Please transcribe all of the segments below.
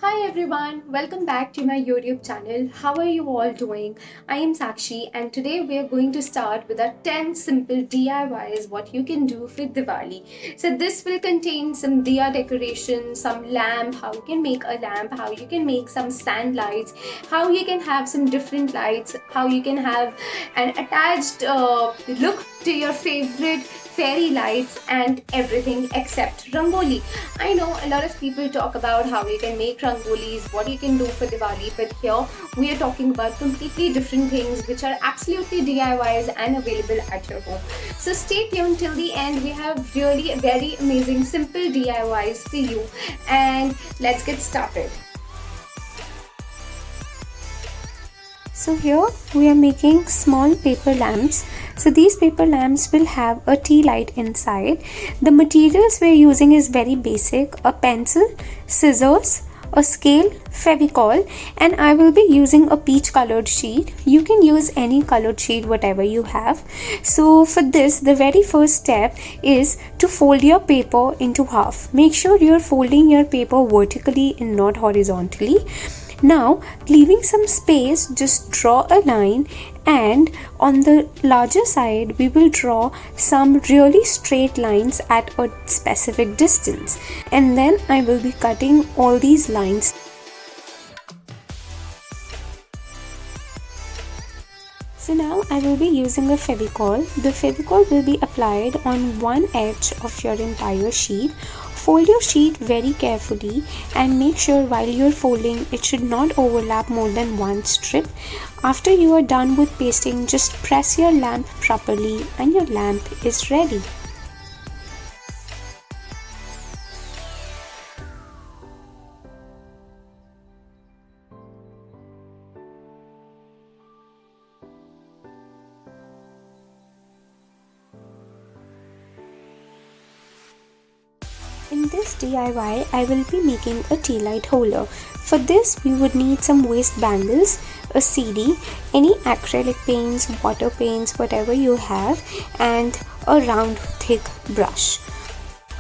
Hi everyone, welcome back to my YouTube channel. How are you all doing? I am Sakshi and today we are going to start with our 10 simple DIYs what you can do for Diwali. So this will contain some diya decoration, some lamp, how you can make a lamp, how you can make some sand lights, how you can have some different lights, how you can have an attached look to your favorite fairy lights and everything except rangoli. I know a lot of people talk about how you can make rangolis, what you can do for Diwali, but here we are talking about completely different things which are absolutely DIYs and available at your home. So stay tuned till the end. We have really very amazing simple DIYs for you, and let's get started. So here we are making small paper lamps. So these paper lamps will have a tea light inside. The materials we are using is very basic: a pencil, scissors, a scale, Fevicol, and I will be using a peach colored sheet. You can use any colored sheet whatever you have. So for this, the very first step is to fold your paper into half. Make sure you're folding your paper vertically and not horizontally. Now, leaving some space, just draw a line, and on the larger side we will draw some really straight lines at a specific distance, and then I will be cutting all these lines. So now I will be using a Fevicol. The Fevicol will be applied on one edge of your entire sheet. Fold your sheet very carefully and make sure while you're folding it should not overlap more than one strip. After you are done with pasting, just press your lamp properly and your lamp is ready. In this DIY, I will be making a tea light holder. For this, we would need some waist bangles, a CD, any acrylic paints, water paints, whatever you have, and a round thick brush.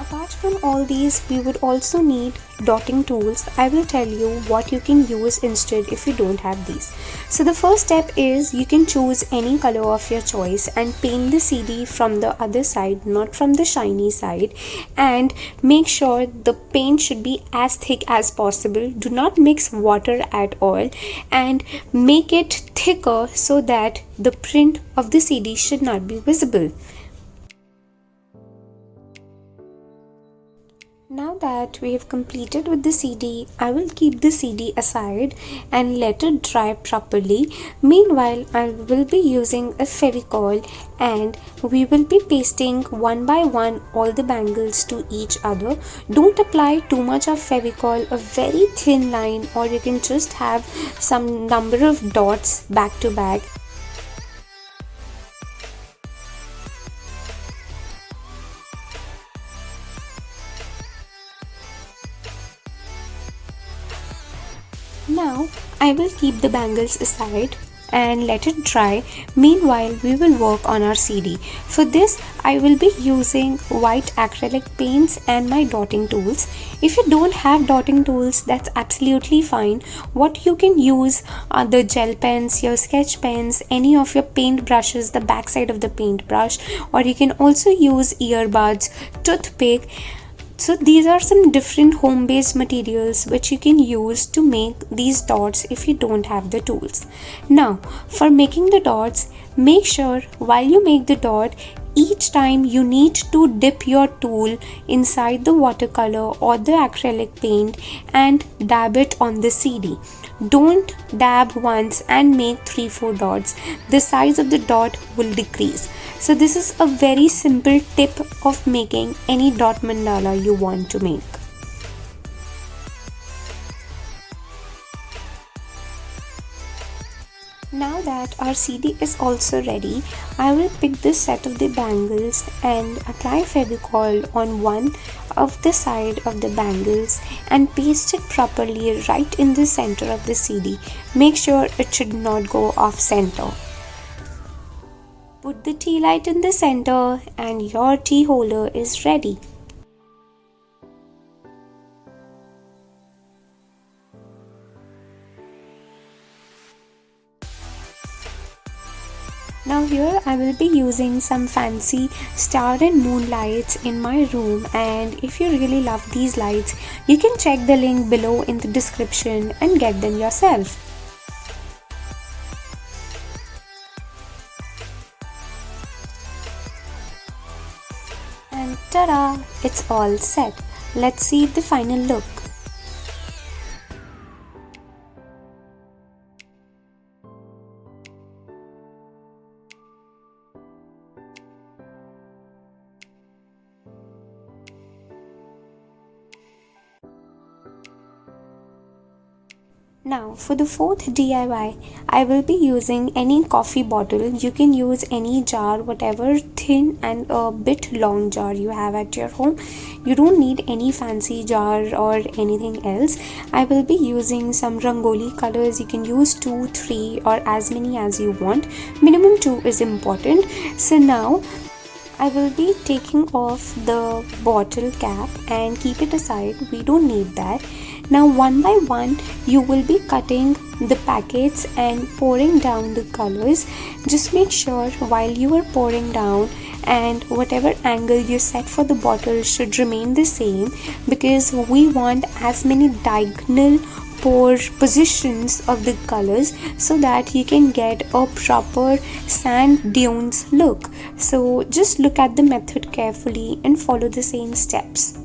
Apart from all these, we would also need dotting tools. I will tell you what you can use instead if you don't have these. So the first step is you can choose any color of your choice and paint the CD from the other side, not from the shiny side, and make sure the paint should be as thick as possible. Do not mix water at all, and make it thicker so that the print of the CD should not be visible. Now that we have completed with the CD, I will keep the CD aside and let it dry properly. Meanwhile, I will be using a Fevicol and we will be pasting one by one all the bangles to each other. Don't apply too much of Fevicol, a very thin line, or you can just have some number of dots back to back. Now I will keep the bangles aside and let it dry. Meanwhile, we will work on our CD. For this, I will be using white acrylic paints and my dotting tools. If you don't have dotting tools, that's absolutely fine. What you can use are the gel pens, your sketch pens, any of your paint brushes, the backside of the paintbrush, or you can also use earbuds, toothpick. So these are some different home-based materials which you can use to make these dots if you don't have the tools. Now, for making the dots, make sure while you make the dot, each time you need to dip your tool inside the watercolor or the acrylic paint and dab it on the CD. Don't dab once and make 3-4 dots. The size of the dot will decrease. So this is a very simple tip of making any dot mandala you want to make. Now that our CD is also ready, I will pick this set of the bangles and apply Fevicol on one of the side of the bangles and paste it properly right in the center of the CD. Make sure it should not go off center. Put the tea light in the center and your tea holder is ready. Now here I will be using some fancy star and moon lights in my room, and if you really love these lights, you can check the link below in the description and get them yourself. And ta-da! It's all set. Let's see the final look. Now for the fourth DIY, I will be using any coffee bottle. You can use any jar, whatever thin and a bit long jar you have at your home. You don't need any fancy jar or anything else. I will be using some rangoli colors. You can use 2, 3 or as many as you want. Minimum 2 is important. So now I will be taking off the bottle cap and keep it aside. We don't need that. Now one by one you will be cutting the packets and pouring down the colors. Just make sure while you are pouring down, and whatever angle you set for the bottle should remain the same, because we want as many diagonal pour positions of the colors so that you can get a proper sand dunes look. So just look at the method carefully and follow the same steps.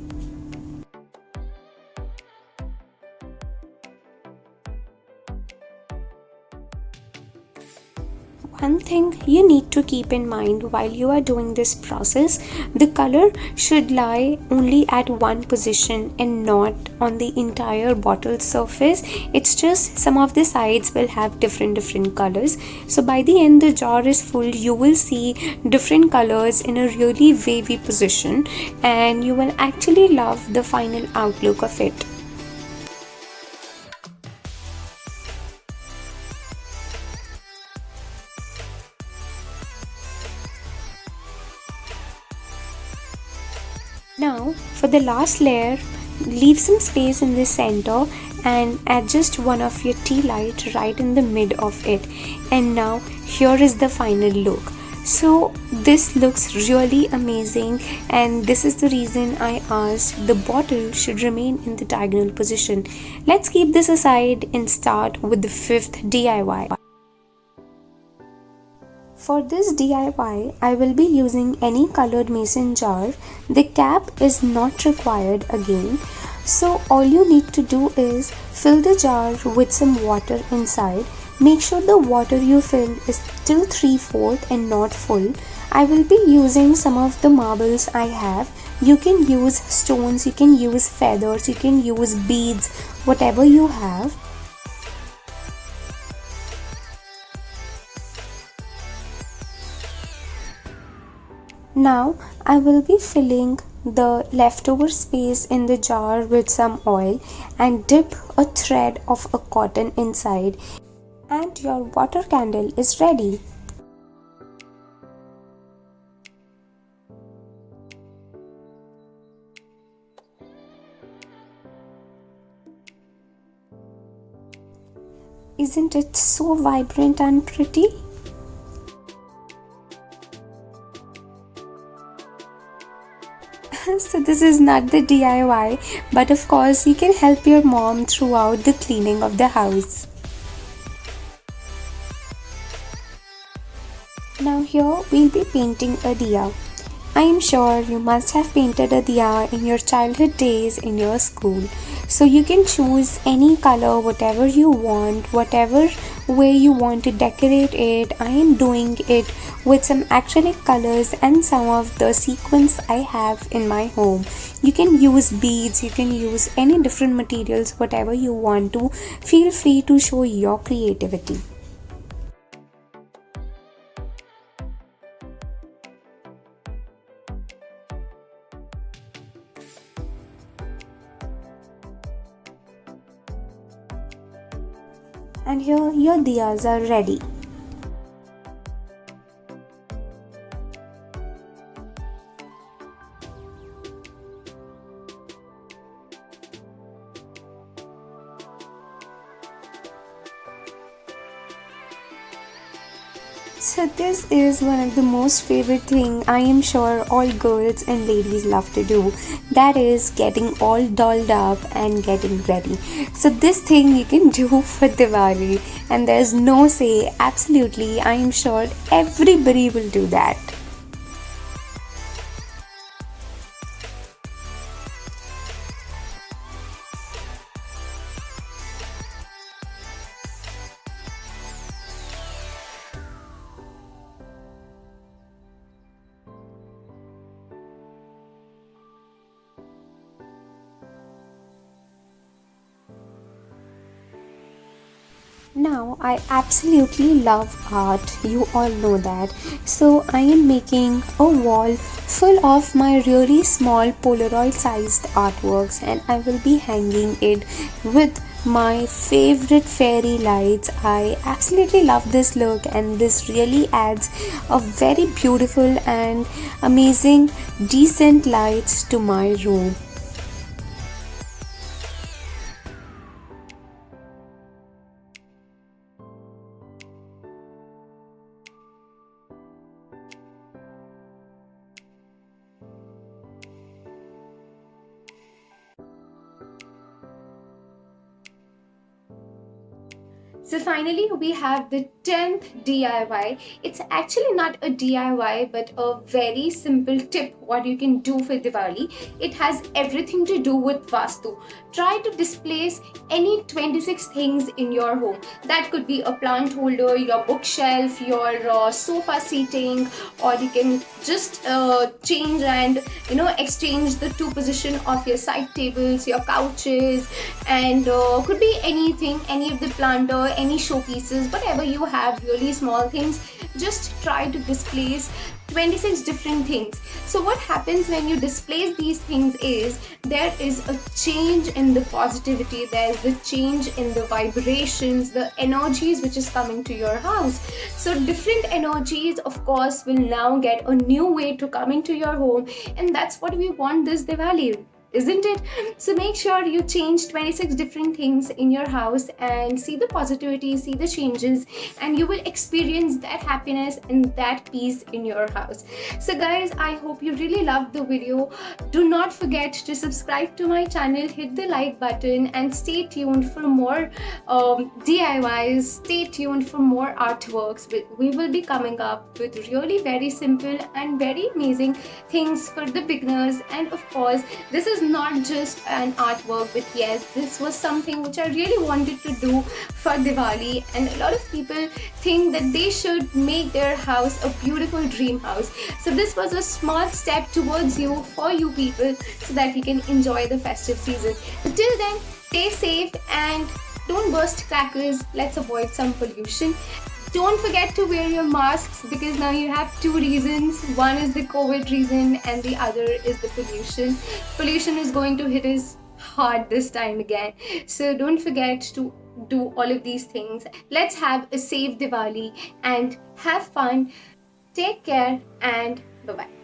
One thing you need to keep in mind while you are doing this process, the color should lie only at one position and not on the entire bottle surface. It's just some of the sides will have different colors. So by the end the jar is full, you will see different colors in a really wavy position, and you will actually love the final outlook of it. Now for the last layer, leave some space in the center and adjust one of your tea light right in the mid of it. And now here is the final look. So this looks really amazing, and this is the reason I asked the bottle should remain in the diagonal position. Let's keep this aside and start with the fifth DIY. For this DIY, I will be using any colored mason jar. The cap is not required again. So all you need to do is fill the jar with some water inside. Make sure the water you fill is till 3/4 and not full. I will be using some of the marbles I have. You can use stones, you can use feathers, you can use beads, whatever you have. Now I will be filling the leftover space in the jar with some oil and dip a thread of a cotton inside, and your water candle is ready. Isn't it so vibrant and pretty? So this is not the DIY, but of course you can help your mom throughout the cleaning of the house. Now here we'll be painting a diya. I am sure you must have painted a diya in your childhood days in your school. So you can choose any color, whatever you want, whatever way you want to decorate it. I am doing it with some acrylic colors and some of the sequins I have in my home. You can use beads, you can use any different materials, whatever you want to. Feel free to show your creativity. And here your diyas are ready. So this is one of the most favorite thing I am sure all girls and ladies love to do. That is getting all dolled up and getting ready. So this thing you can do for Diwali, and there's no say. Absolutely, I am sure everybody will do that. Now, I absolutely love art, you all know that. So, I am making a wall full of my really small Polaroid sized artworks, and I will be hanging it with my favorite fairy lights. I absolutely love this look, and this really adds a very beautiful and amazing, decent lights to my room. So finally, we have the 10th DIY. It's actually not a DIY, but a very simple tip what you can do for Diwali. It has everything to do with Vastu. Try to displace any 26 things in your home. That could be a plant holder, your bookshelf, your sofa seating, or you can just change and exchange the two position of your side tables, your couches, and could be anything, any of the planter, any showpieces, whatever you have, really small things. Just try to displace 26 different things. So what happens when you displace these things is there is a change in the positivity, there is a change in the vibrations, the energies which is coming to your house. So different energies of course will now get a new way to come into your home, and that's what we want this Diwali, isn't it? So make sure you change 26 different things in your house and see the positivity, see the changes, and you will experience that happiness and that peace in your house. So guys, I hope you really loved the video. Do not forget to subscribe to my channel, hit the like button, and stay tuned for more DIYs. Stay tuned for more artworks. We will be coming up with really very simple and very amazing things for the beginners. And of course, this is not just an artwork, but yes, this was something which I really wanted to do for Diwali, and a lot of people think that they should make their house a beautiful dream house. So this was a small step towards you, for you people, so that you can enjoy the festive season. Till then, stay safe and don't burst crackers. Let's avoid some pollution. Don't forget to wear your masks, because now you have two reasons. One is the COVID reason and the other is the pollution. Pollution is going to hit us hard this time again. So don't forget to do all of these things. Let's have a safe Diwali and have fun. Take care and bye-bye.